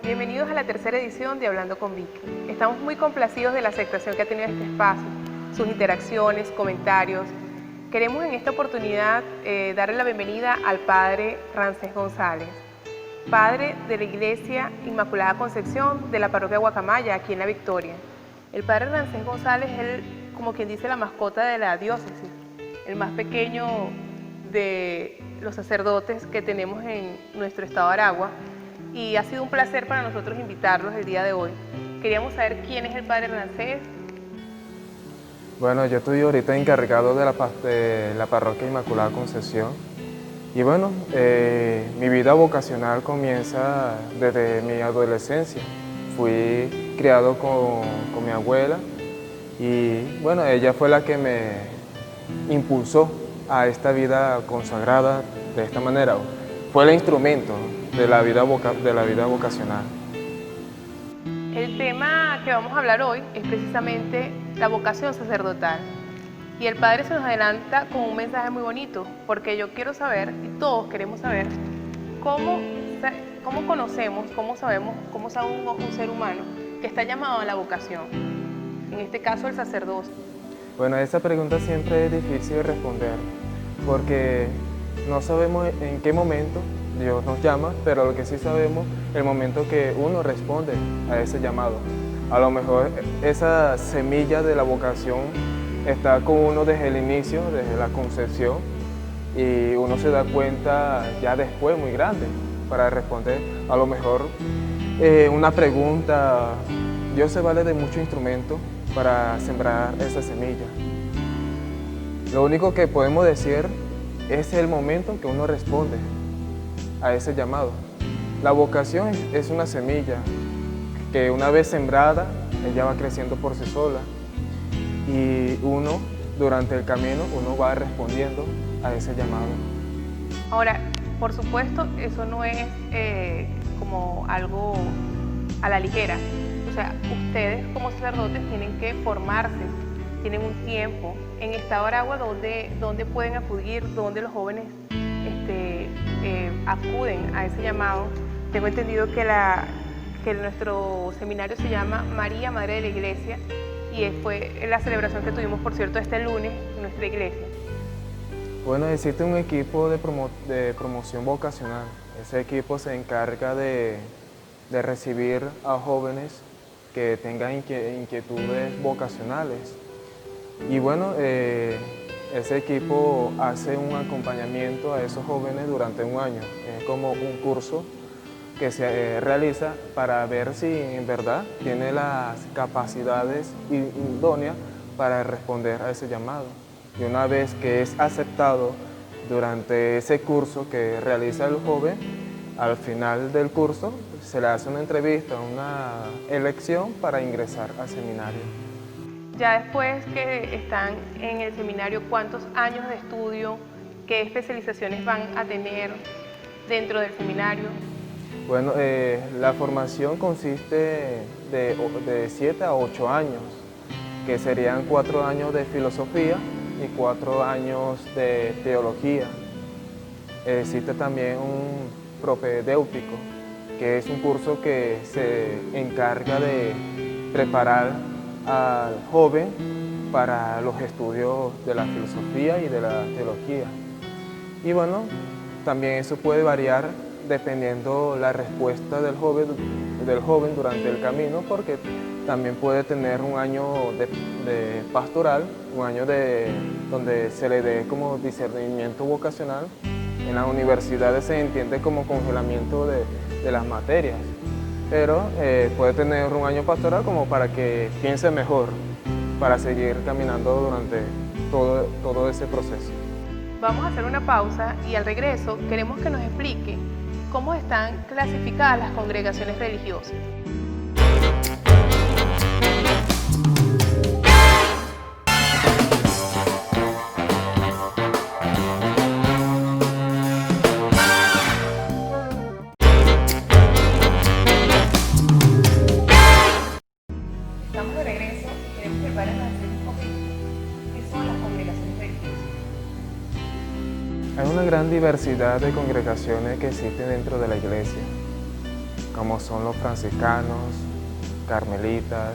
bienvenidos a la tercera edición de Hablando con Vicky. Estamos muy complacidos de la aceptación que ha tenido este espacio, sus interacciones, comentarios. Queremos en esta oportunidad darle la bienvenida al padre Rancés González, padre de la Iglesia Inmaculada Concepción de la parroquia Guacamaya, aquí en La Victoria. El padre Rancés González es, como quien dice, la mascota de la diócesis, el más pequeño de los sacerdotes que tenemos en nuestro estado de Aragua, y ha sido un placer para nosotros invitarlos el día de hoy. Queríamos saber quién es el padre Rancés. Bueno, yo estoy ahorita encargado de la parroquia Inmaculada Concepción. Y bueno, mi vida vocacional comienza desde mi adolescencia. Fui criado con mi abuela y bueno, ella fue la que me impulsó a esta vida consagrada de esta manera. Fue el instrumento de la vida vocacional. El tema que vamos a hablar hoy es precisamente la vocación sacerdotal. Y el Padre se nos adelanta con un mensaje muy bonito, porque yo quiero saber, y todos queremos saber, cómo conocemos, cómo sabemos, cómo sabe un ser humano que está llamado a la vocación, en este caso el sacerdocio. Bueno, esa pregunta siempre es difícil de responder, porque no sabemos en qué momento Dios nos llama, pero lo que sí sabemos es el momento que uno responde a ese llamado. A lo mejor esa semilla de la vocación está con uno desde el inicio, desde la concepción, y uno se da cuenta ya después, muy grande, para responder. A lo mejor una pregunta, Dios se vale de muchos instrumentos para sembrar esa semilla. Lo único que podemos decir es el momento que uno responde a ese llamado. La vocación es una semilla que una vez sembrada, ella va creciendo por sí sola. Y uno, durante el camino, uno va respondiendo a ese llamado. Ahora, por supuesto, eso no es como algo a la ligera. O sea, ustedes como sacerdotes tienen que formarse, tienen un tiempo. En Estado de Aragua, ¿dónde pueden acudir? ¿Dónde los jóvenes acuden a ese llamado? Tengo entendido que nuestro seminario se llama María, Madre de la Iglesia, y fue la celebración que tuvimos, por cierto, este lunes en nuestra iglesia. Bueno, existe un equipo de promoción vocacional. Ese equipo se encarga de recibir a jóvenes que tengan inquietudes vocacionales. Y bueno, ese equipo hace un acompañamiento a esos jóvenes durante un año. Es como un curso que se realiza para ver si en verdad tiene las capacidades idóneas para responder a ese llamado. Y una vez que es aceptado durante ese curso que realiza el joven, al final del curso se le hace una entrevista, una elección para ingresar al seminario. Ya después que están en el seminario, ¿cuántos años de estudio, qué especializaciones van a tener dentro del seminario? Bueno, la formación consiste de 7 a 8 años, que serían 4 años de filosofía y 4 años de teología. Existe también un propedéutico, que es un curso que se encarga de preparar al joven para los estudios de la filosofía y de la teología. Y bueno, también eso puede variar dependiendo la respuesta del joven durante el camino, porque también puede tener un año de pastoral, un año donde se le dé como discernimiento vocacional. En las universidades se entiende como congelamiento de las materias, pero puede tener un año pastoral como para que piense mejor, para seguir caminando durante todo ese proceso. Vamos a hacer una pausa y al regreso queremos que nos explique cómo están clasificadas las congregaciones religiosas. Estamos de regreso y queremos que el padre nos explique un poquito qué son las congregaciones religiosas. Hay una gran diversidad de congregaciones que existen dentro de la iglesia. como son los franciscanos, carmelitas,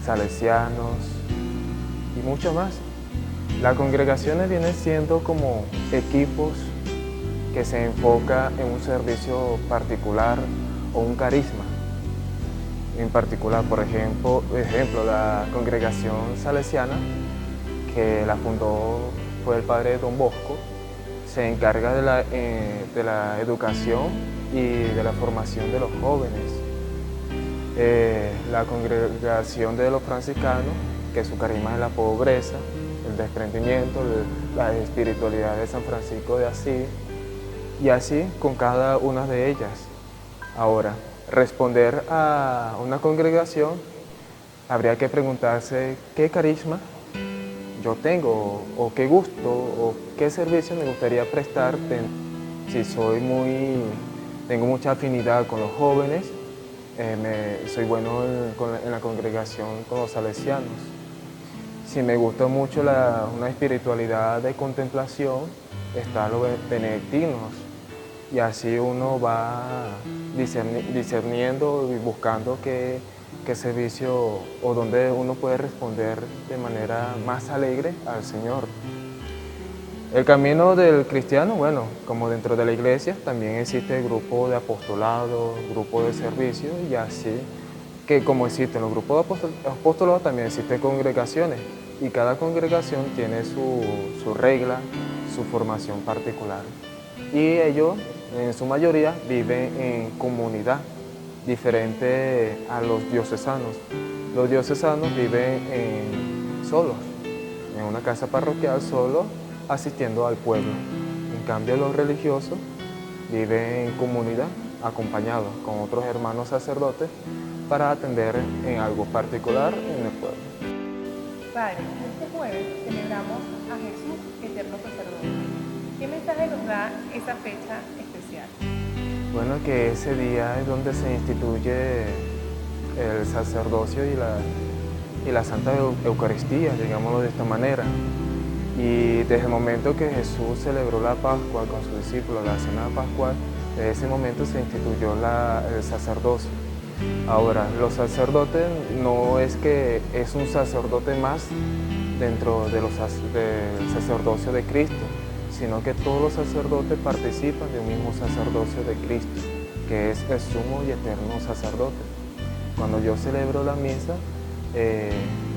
salesianos y mucho más. Las congregaciones vienen siendo como equipos que se enfoca en un servicio particular o un carisma en particular. Por ejemplo, la congregación salesiana, que la fundó fue el padre Don Bosco, se encarga de la educación y de la formación de los jóvenes. La congregación de los franciscanos, que su carisma es la pobreza, el desprendimiento, la espiritualidad de San Francisco de Asís, y así con cada una de ellas. Ahora, responder a una congregación, habría que preguntarse qué carisma yo tengo, o qué gusto, o qué servicio me gustaría prestar. Si tengo mucha afinidad con los jóvenes, soy bueno en la congregación con los salesianos. Si me gusta mucho una espiritualidad de contemplación, están los benedictinos. Y así uno va discerniendo y buscando qué servicio o donde uno puede responder de manera más alegre al Señor. El camino del cristiano, bueno, como dentro de la iglesia, también existe grupo de apostolado, grupo de servicio, y así que como existen los grupos de apostolado, también existen congregaciones, y cada congregación tiene su regla, su formación particular. Y ellos, en su mayoría, viven en comunidad, diferente a los diocesanos. Los diocesanos viven solos, en una casa parroquial, solo asistiendo al pueblo. En cambio, los religiosos viven en comunidad, acompañados con otros hermanos sacerdotes para atender en algo particular en el pueblo. Padre, este jueves celebramos a Jesús, eterno sacerdote. ¿Qué mensaje nos da esa fecha especial? Bueno, que ese día es donde se instituye el sacerdocio y la Santa Eucaristía, digámoslo de esta manera. Y desde el momento que Jesús celebró la Pascua con sus discípulos, la cena pascual, desde ese momento se instituyó el sacerdocio. Ahora, los sacerdotes no es que es un sacerdote más dentro del sacerdocio de Cristo, sino que todos los sacerdotes participan de un mismo sacerdocio de Cristo, que es el sumo y eterno sacerdote. Cuando yo celebro la misa,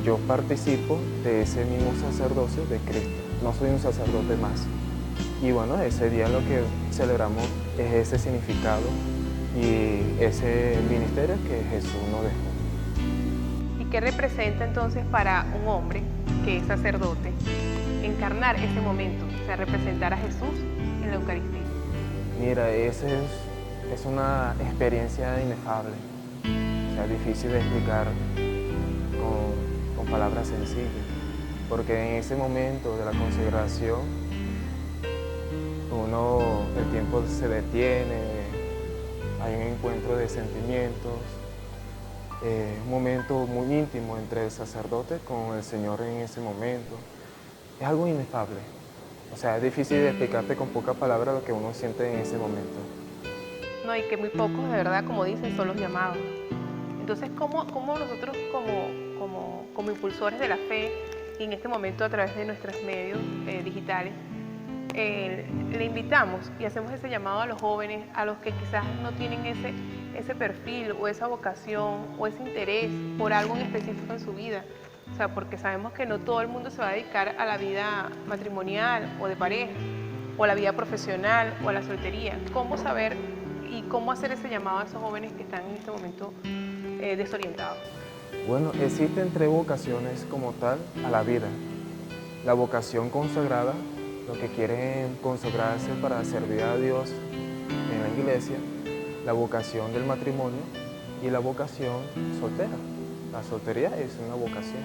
yo participo de ese mismo sacerdocio de Cristo, no soy un sacerdote más. Y bueno, ese día lo que celebramos es ese significado y ese ministerio que Jesús nos dejó. ¿Y qué representa entonces para un hombre que es sacerdote encarnar ese momento, o sea, representar a Jesús en la Eucaristía? Mira, es una experiencia inefable, o sea, difícil de explicar con palabras sencillas, porque en ese momento de la consagración, el tiempo se detiene, hay un encuentro de sentimientos, un momento muy íntimo entre el sacerdote con el Señor en ese momento. Es algo inefable. O sea, es difícil de explicarte con pocas palabras lo que uno siente en ese momento. No, y que muy pocos, de verdad, como dicen, son los llamados. Entonces, ¿cómo nosotros como impulsores de la fe, y en este momento a través de nuestros medios digitales, le invitamos y hacemos ese llamado a los jóvenes, a los que quizás no tienen ese perfil o esa vocación o ese interés por algo en específico en su vida? O sea, porque sabemos que no todo el mundo se va a dedicar a la vida matrimonial o de pareja, o a la vida profesional o a la soltería. ¿Cómo saber y cómo hacer ese llamado a esos jóvenes que están en este momento desorientados? Bueno, existen tres vocaciones como tal a la vida. La vocación consagrada, los que quieren consagrarse para servir a Dios en la iglesia, la vocación del matrimonio y la vocación soltera. La soltería es una vocación.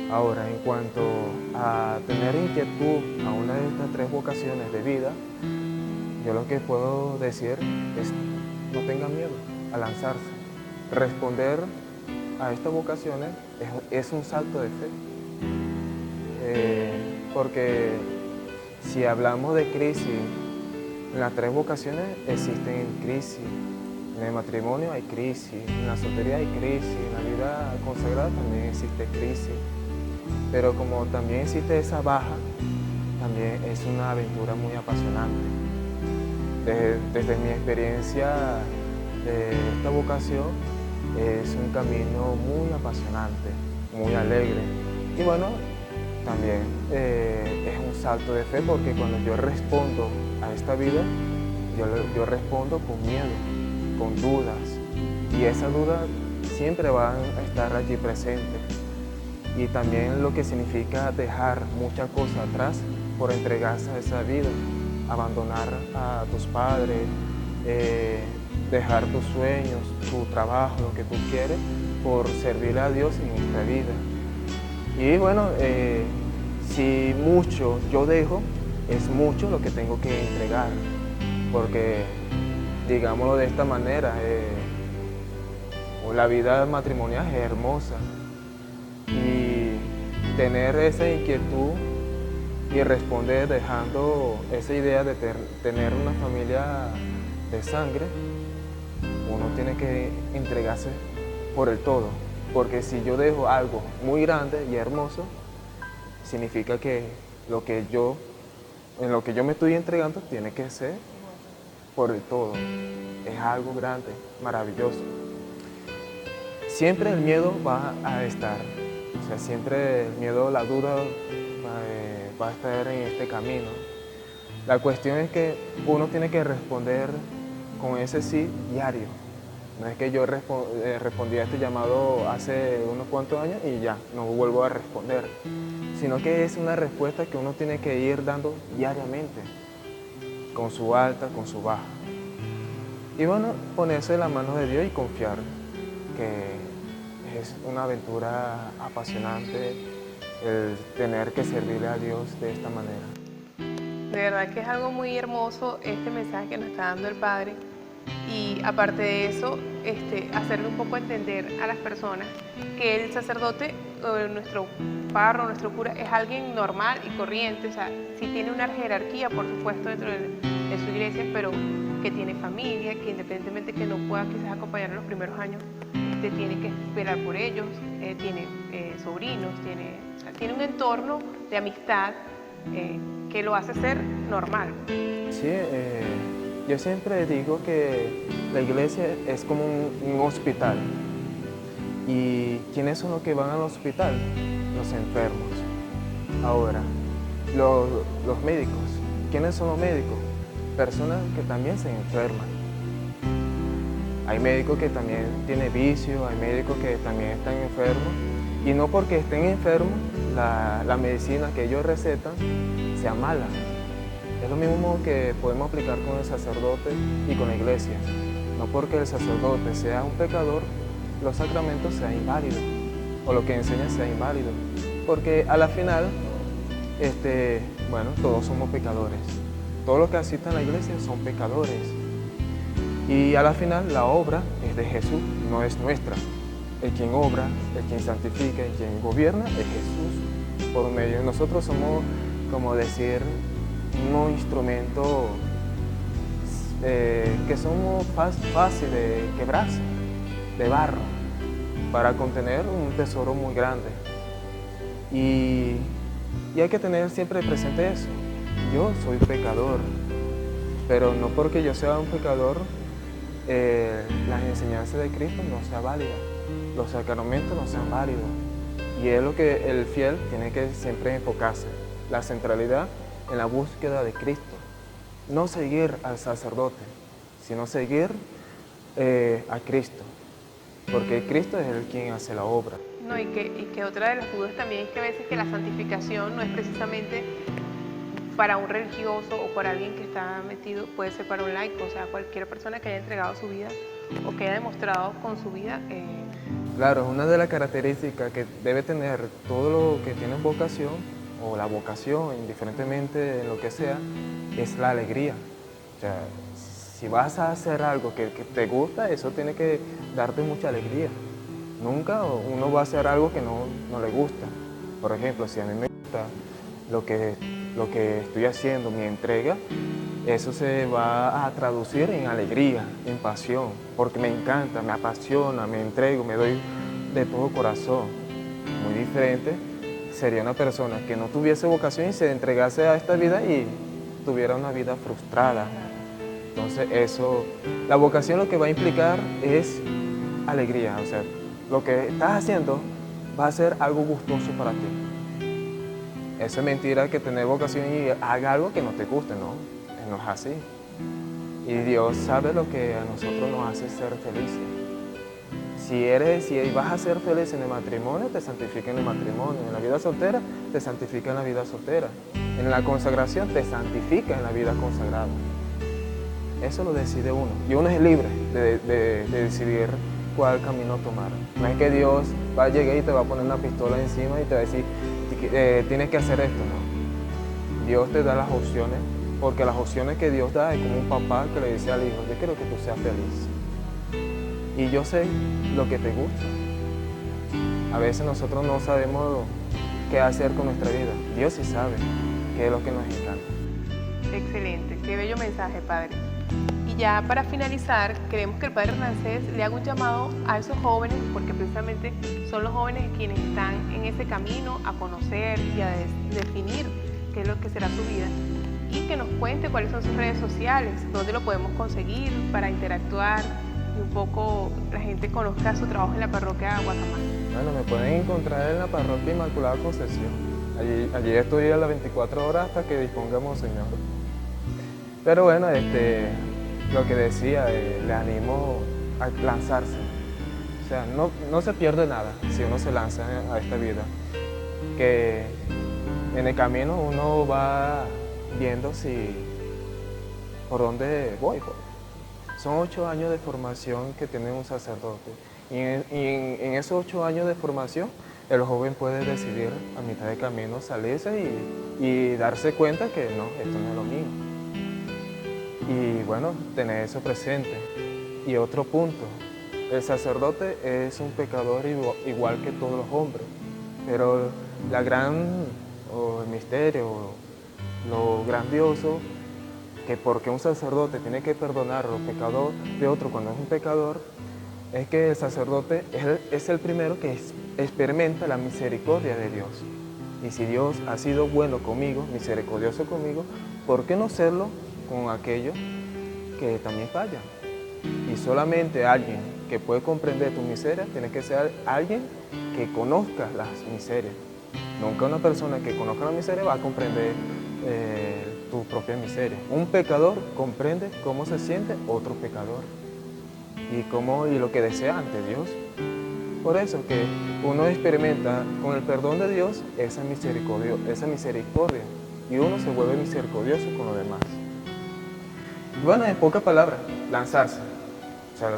Ahora, en cuanto a tener inquietud a una de estas tres vocaciones de vida, yo lo que puedo decir es no tengan miedo a lanzarse. Responder a estas vocaciones es un salto de fe. Porque si hablamos de crisis En las tres vocaciones existen crisis. En el matrimonio hay crisis, en la soltería hay crisis, en la vida consagrada también existe crisis. Pero como también existe esa baja, también es una aventura muy apasionante. Desde mi experiencia de esta vocación, es un camino muy apasionante, muy alegre. Y bueno, también es un salto de fe porque cuando yo respondo a esta vida, yo respondo con miedo, con dudas. Y esas dudas siempre van a estar allí presentes. Y también lo que significa dejar muchas cosas atrás por entregarse a esa vida, abandonar a tus padres, dejar tus sueños, tu trabajo, lo que tú quieres, por servir a Dios en esta vida. Y bueno, si mucho yo dejo, es mucho lo que tengo que entregar, porque, digámoslo de esta manera, la vida matrimonial es hermosa y tener esa inquietud y responder dejando esa idea de tener una familia de sangre, uno tiene que entregarse por el todo, porque si yo dejo algo muy grande y hermoso, significa que en lo que yo me estoy entregando tiene que ser por el todo. Es algo grande, maravilloso. Siempre el miedo va a estar, o sea, siempre el miedo, la duda va a estar en este camino. La cuestión es que uno tiene que responder con ese sí diario. No es que yo respondí a este llamado hace unos cuantos años y ya, no vuelvo a responder, sino que es una respuesta que uno tiene que ir dando diariamente, con su alta, con su baja. Y bueno, ponerse en las manos de Dios y confiar que es una aventura apasionante el tener que servirle a Dios de esta manera. De verdad que es algo muy hermoso este mensaje que nos está dando el Padre. Y aparte de eso, hacerle un poco entender a las personas que el sacerdote, nuestro párroco, nuestro cura, es alguien normal y corriente. O sea, sí tiene una jerarquía, por supuesto, dentro de su iglesia, pero que tiene familia, que independientemente que no pueda quizás acompañar en los primeros años, tiene que velar por ellos, tiene sobrinos, tiene un entorno de amistad que lo hace ser normal. Sí, yo siempre digo que la iglesia es como un hospital. ¿Y quiénes son los que van al hospital? Los enfermos. Ahora, los médicos. ¿Quiénes son los médicos? Personas que también se enferman. Hay médicos que también tienen vicio, hay médicos que también están enfermos. Y no porque estén enfermos, la medicina que ellos recetan sea mala. Es lo mismo que podemos aplicar con el sacerdote y con la iglesia. No porque el sacerdote sea un pecador, los sacramentos sean inválidos o lo que enseña sea inválido. Porque a la final, bueno, todos somos pecadores. Todos los que asisten a la iglesia son pecadores. Y a la final la obra es de Jesús, no es nuestra. El quien obra, el quien santifica, el quien gobierna es Jesús. Por medio de nosotros somos, como decir, unos instrumentos que somos fáciles de quebrarse, de barro, para contener un tesoro muy grande. Y hay que tener siempre presente eso. Yo soy pecador, pero no porque yo sea un pecador, las enseñanzas de Cristo no sean válidas, los sacramentos no sean válidos. Y es lo que el fiel tiene que siempre enfocarse, la centralidad en la búsqueda de Cristo. No seguir al sacerdote, sino seguir a Cristo, porque Cristo es el quien hace la obra. No, y que otra de las dudas también es que a veces que la santificación no es precisamente para un religioso o para alguien que está metido, puede ser para un laico, o sea, cualquier persona que haya entregado su vida o que haya demostrado con su vida. Claro, una de las características que debe tener todo lo que tiene vocación, o la vocación, indiferentemente de lo que sea, es la alegría. O sea, si vas a hacer algo que te gusta, eso tiene que darte mucha alegría. Nunca uno va a hacer algo que no le gusta. Por ejemplo, si a mí me gusta lo que estoy haciendo, mi entrega, eso se va a traducir en alegría, en pasión, porque me encanta, me apasiona, me entrego, me doy de todo corazón. Muy diferente sería una persona que no tuviese vocación y se entregase a esta vida y tuviera una vida frustrada. Entonces eso, la vocación lo que va a implicar es alegría, o sea, lo que estás haciendo va a ser algo gustoso para ti. Eso es mentira que tener vocación y haga algo que no te guste, no es así. Y Dios sabe lo que a nosotros nos hace ser felices. Si vas a ser feliz en el matrimonio, te santifica en el matrimonio. En la vida soltera, te santifica en la vida soltera. En la consagración, te santifica en la vida consagrada. Eso lo decide uno. Y uno es libre de decidir cuál camino tomar. No es que Dios va a llegar y te va a poner una pistola encima y te va a decir, tienes que hacer esto, no. Dios te da las opciones, porque las opciones que Dios da es como un papá que le dice al hijo, yo quiero que tú seas feliz. Y yo sé lo que te gusta. A veces nosotros no sabemos qué hacer con nuestra vida. Dios sí sabe qué es lo que nos encanta. Excelente, qué bello mensaje, Padre. Y ya para finalizar, queremos que el Padre Rancés le haga un llamado a esos jóvenes, porque precisamente son los jóvenes quienes están en ese camino a conocer y a definir qué es lo que será su vida. Y que nos cuente cuáles son sus redes sociales, dónde lo podemos conseguir para interactuar y un poco la gente conozca su trabajo en la parroquia de Guatemala. Bueno, me pueden encontrar en la parroquia Inmaculada Concepción. Allí estoy a las 24 horas hasta que dispongamos, Señor. Pero bueno, lo que decía, le animo a lanzarse. O sea, no se pierde nada si uno se lanza a esta vida. Que en el camino uno va viendo por dónde voy. Son 8 años de formación que tiene un sacerdote. Y en esos 8 años de formación, el joven puede decidir a mitad de camino salirse y darse cuenta que no, esto no es lo mío. Y bueno, tener eso presente. Y otro punto, el sacerdote es un pecador igual que todos los hombres, pero el misterio, lo grandioso, que porque un sacerdote tiene que perdonar los pecados de otro cuando es un pecador, es que el sacerdote es el primero que experimenta la misericordia de Dios. Y si Dios ha sido bueno conmigo, misericordioso conmigo, ¿por qué no serlo con aquellos que también fallan? Y solamente alguien que puede comprender tu miseria tiene que ser alguien que conozca las miserias. Nunca una persona que conozca la miseria va a comprender tu propia miseria. Un pecador comprende cómo se siente otro pecador y lo que desea ante Dios. Por eso que uno experimenta con el perdón de Dios esa misericordia y uno se vuelve misericordioso con los demás. Bueno, en pocas palabras, lanzarse. O sea,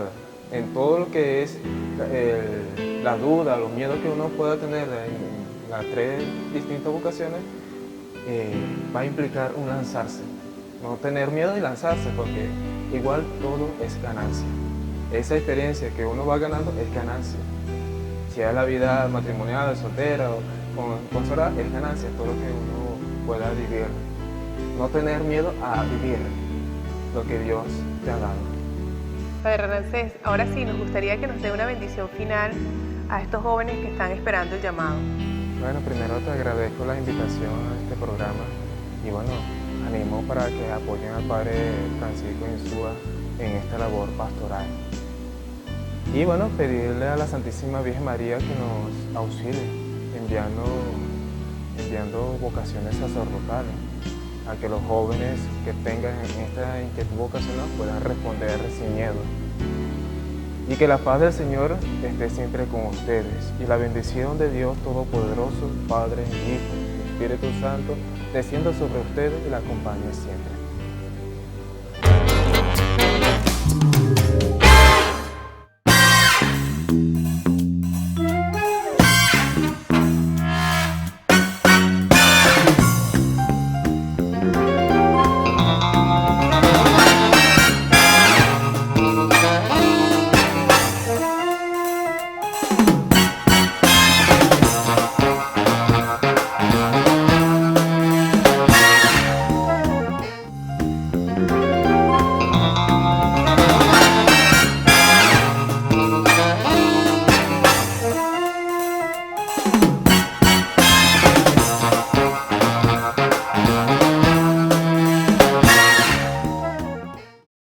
en todo lo que es la duda, los miedos que uno pueda tener en las 3 distintas vocaciones, va a implicar un lanzarse. No tener miedo y lanzarse, porque igual todo es ganancia. Esa experiencia que uno va ganando es ganancia. Si es la vida matrimonial, soltera o consagrada, es ganancia todo lo que uno pueda vivir. No tener miedo a vivir lo que Dios te ha dado. Padre Rancés, ahora sí nos gustaría que nos dé una bendición final a estos jóvenes que están esperando el llamado. Bueno, primero te agradezco la invitación a este programa y bueno, animo para que apoyen al Padre Francisco Insúa en esta labor pastoral. Y bueno, pedirle a la Santísima Virgen María que nos auxilie enviando vocaciones sacerdotales, a que los jóvenes que tengan esta inquietud vocacional puedan responder sin miedo. Y que la paz del Señor esté siempre con ustedes y la bendición de Dios Todopoderoso, Padre, Hijo y Espíritu Santo, descienda sobre ustedes y la acompañe siempre.